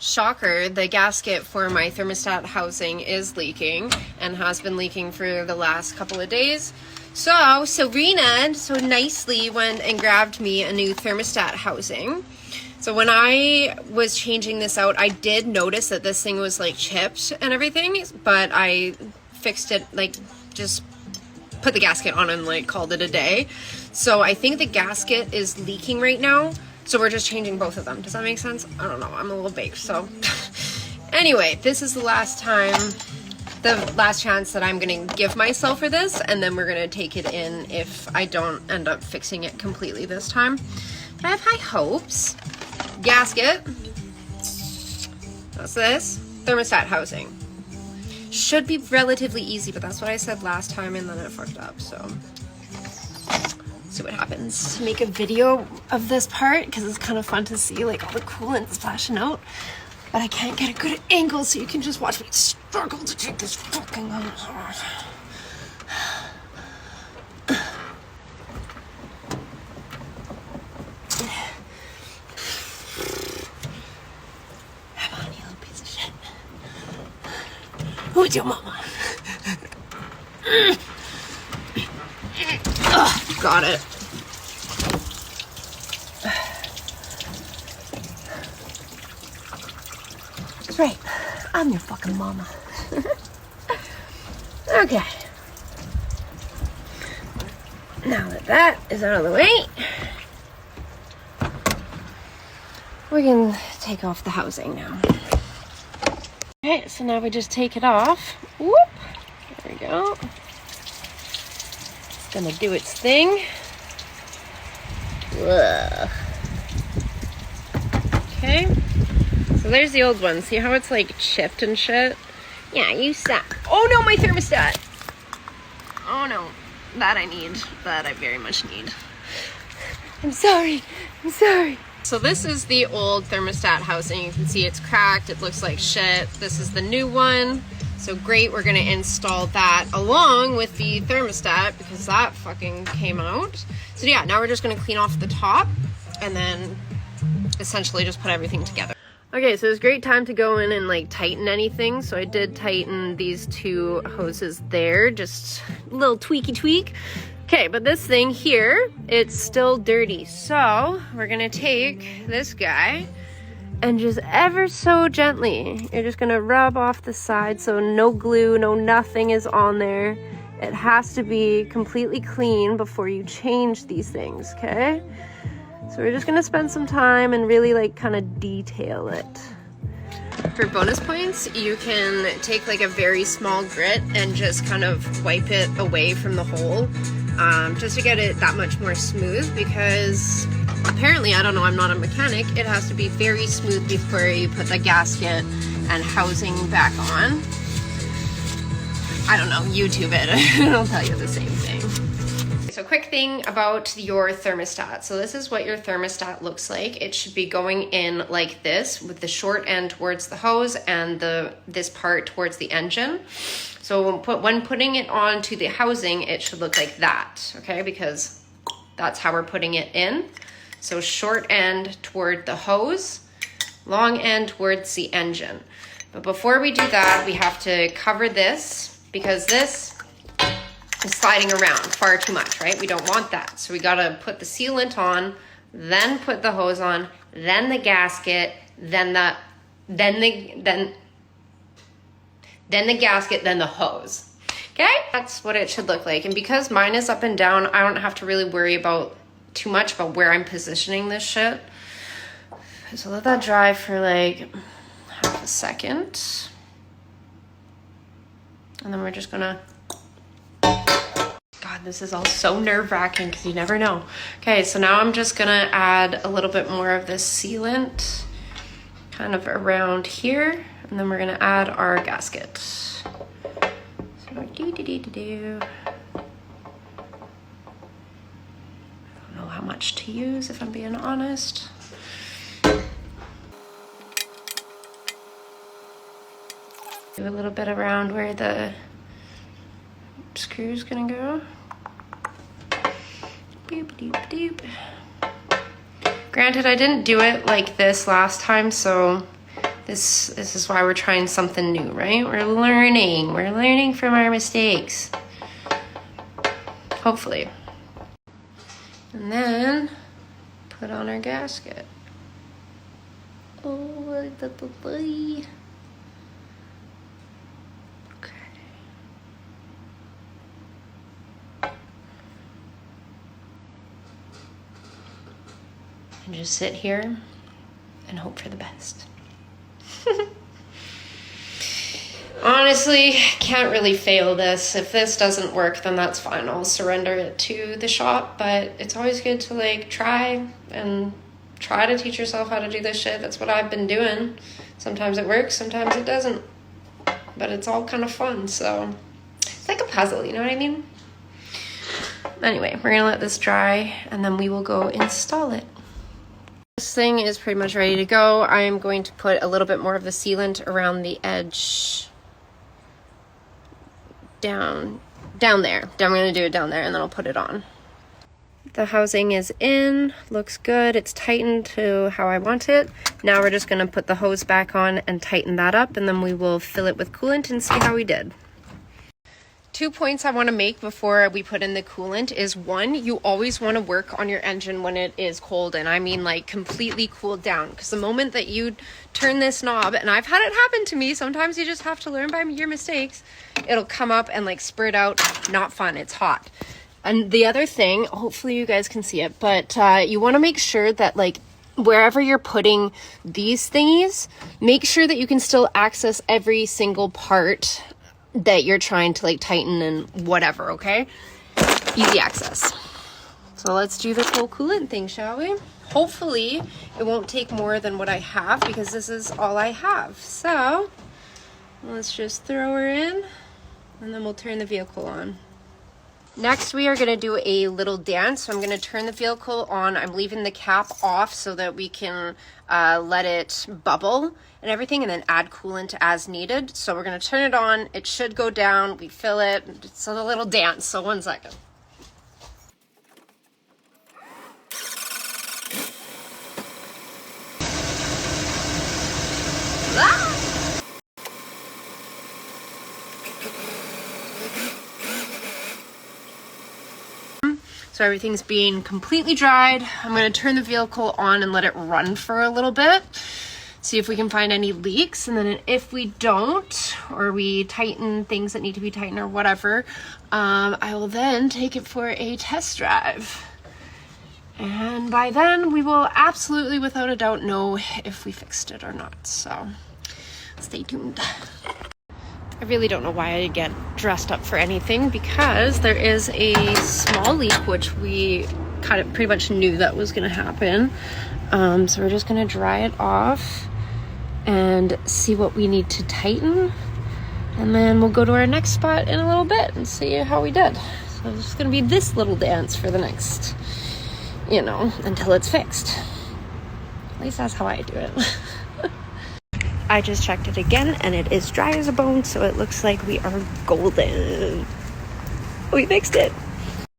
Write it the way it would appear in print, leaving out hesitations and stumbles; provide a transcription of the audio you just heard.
Shocker, the gasket for my thermostat housing is leaking and has been leaking for the last couple of days. So Serena so nicely went and grabbed me a new thermostat housing. So when I was changing this out, I did notice that this thing was like chipped and everything, but I fixed it, like just put the gasket on and like called it a day. So I think the gasket is leaking right now. So we're just changing both of them. Does that make sense? I don't know. I'm a little baked. So anyway, this is the last chance that I'm going to give myself for this. And then we're going to take it in if I don't end up fixing it completely this time. But I have high hopes. Gasket. What's this? Thermostat housing. Should be relatively easy, but that's what I said last time and then it fucked up. So see what happens. Make a video of this part because it's kind of fun to see like all the coolant splashing out, but I can't get a good angle, so you can just watch me struggle to take this fucking out. Come on, you little piece of shit. Who's your mama? Got it. That's right. I'm your fucking mama. Okay. Now that that is out of the way, we can take off the housing now. Okay, so now we just take it off. Whoop. There we go. Gonna do its thing. Ugh. Okay, so there's the old one. See how it's like chipped and shit? Yeah, you suck. Oh no, my thermostat. Oh no, that I need. That I very much need. I'm sorry. I'm sorry. So this is the old thermostat housing. You can see it's cracked. It looks like shit. This is the new one. So great, we're gonna install that along with the thermostat because that fucking came out. So yeah, now we're just gonna clean off the top and then essentially just put everything together. Okay, so it's a great time to go in and like tighten anything. So I did tighten these two hoses there, just a little tweaky tweak. Okay, but this thing here, it's still dirty. So we're gonna take this guy and just ever so gently, you're just gonna rub off the side so no glue, no nothing is on there. It has to be completely clean before you change these things, okay? So we're just gonna spend some time and really like kind of detail it. For bonus points, you can take like a very small grit and just kind of wipe it away from the hole, just to get it that much more smooth, because apparently, I don't know, I'm not a mechanic, it has to be very smooth before you put the gasket and housing back on. I don't know, YouTube it, it'll tell you the same thing. So quick thing about your thermostat. So this is what your thermostat looks like. It should be going in like this with the short end towards the hose and this part towards the engine. So when putting it onto the housing, it should look like that, okay? Because that's how we're putting it in. So short end toward the hose, long end towards the engine. But before we do that, we have to cover this because this is sliding around far too much, right? We don't want that. So we gotta put the sealant on, then put the hose on, then the gasket, then the gasket, then the hose. Okay? That's what it should look like. And because mine is up and down, I don't have to really worry about too much about where I'm positioning this shit. So let that dry for like half a second. And then we're just gonna, God, this is all so nerve-wracking because you never know. Okay, so now I'm just gonna add a little bit more of this sealant kind of around here, and then we're gonna add our gasket. So do. I don't know how much to use if I'm being honest. Do a little bit around where the screw's gonna go. Doop, doop, doop. Granted, I didn't do it like this last time, so This is why we're trying something new, right? We're learning from our mistakes. Hopefully. And then put on our gasket. Oh, okay. And just sit here and hope for the best. Honestly, can't really fail this. If this doesn't work, then that's fine. I'll surrender it to the shop, but it's always good to like try to teach yourself how to do this shit. That's what I've been doing. Sometimes it works, sometimes it doesn't. But it's all kind of fun, so it's like a puzzle, you know what I mean? Anyway, we're gonna let this dry and then we will go install it. This thing is pretty much ready to go. I'm going to put a little bit more of the sealant around the edge down there. I'm going to do it down there and then I'll put it on. The housing is in, looks good. It's tightened to how I want it. Now we're just going to put the hose back on and tighten that up, and then we will fill it with coolant and see how we did. 2 points I want to make before we put in the coolant is, one, you always want to work on your engine when it is cold, and I mean like completely cooled down, because the moment that you turn this knob, and I've had it happen to me, sometimes you just have to learn by your mistakes, it'll come up and like spurt out. Not fun. It's hot. And the other thing, hopefully you guys can see it, but you want to make sure that like wherever you're putting these thingies, make sure that you can still access every single part that you're trying to like tighten and whatever, okay? Easy access. So let's do this whole coolant thing, shall we? Hopefully it won't take more than what I have, because this is all I have. So let's just throw her in and then we'll turn the vehicle on. Next, we are going to do a little dance. So I'm going to turn the vehicle on. I'm leaving the cap off so that we can let it bubble and everything, and then add coolant as needed. So we're going to turn it on. It should go down. We fill it. It's a little dance. So 1 second. So everything's being completely dried. I'm going to turn the vehicle on and let it run for a little bit. See if we can find any leaks. And then if we don't, or we tighten things that need to be tightened or whatever, I will then take it for a test drive. And by then we will absolutely, without a doubt, know if we fixed it or not. So stay tuned. I really don't know why I get dressed up for anything, because there is a small leak, which we kind of pretty much knew that was going to happen. So we're just going to dry it off and see what we need to tighten. And then we'll go to our next spot in a little bit and see how we did. So it's going to be this little dance for the next, until it's fixed. At least that's how I do it. I just checked it again and it is dry as a bone, so it looks like we are golden. We fixed it.